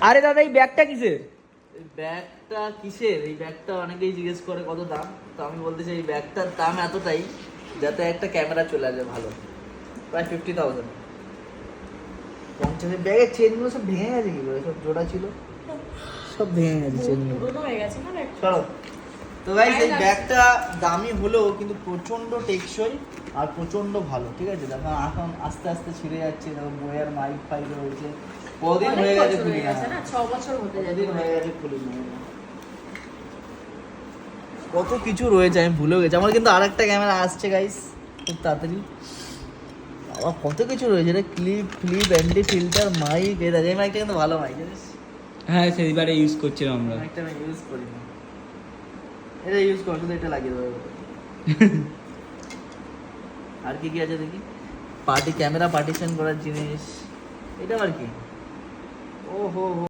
আরে দাদা এই ব্যাগটা কিসের? এই ব্যাগটা কিসের? এই ব্যাগটা অনেকেই জিজ্ঞেস করে কত দাম, তো আমি বলতে চাই এই ব্যাগটার দাম এতটাই যাতে একটা ক্যামেরা চলে আসে ভালো, প্রায় 50,000। 50 ব্যাগের চেনগুলো সব ভেঙে গেছে কি করে? সব জোড়া ছিল, সব ভেঙে গেছে চেনগুলো। পুরনো হয়ে গেছে না ব্যাগটা। চলো তো গাইস, এই ব্যাগটা দামি হলেও কিন্তু প্রচন্ড টেকসই আর প্রচন্ড ভালো, ঠিক আছে? দেখো এখন আস্তে আস্তে ছিঁড়ে যাচ্ছে, দেখো বইয়ের মাইক ফাইক রয়েছে, কদিন অনেক হয়ে গেছে বছর খুলি হয়ে না, গেছে না, 6 বছর হতে যায়। কদিন হয়ে গেছে খুলি না। কত কিছু রয়েছে আমি ভুলে গেছি। আমার কিন্তু আরেকটা ক্যামেরা আসছে গাইস খুব তাড়াতাড়ি। আবার কত কিছু রয়েছে রে, clip flip anti filter mic. এই মাইকটা কিন্তু ভালো মাইক, জানিস? হ্যাঁ সেইবারে ইউজ করছিলাম আমরা। মাইকটা আমি ইউজ করি না, এটা ইউজ কর, শুধু এটা লাগিয়ে দেবো। আর কি কি আছে দেখি? পার্টি ক্যামেরা পার্টিশন করার জিনিস, এটা আবার কি? ও হো হো।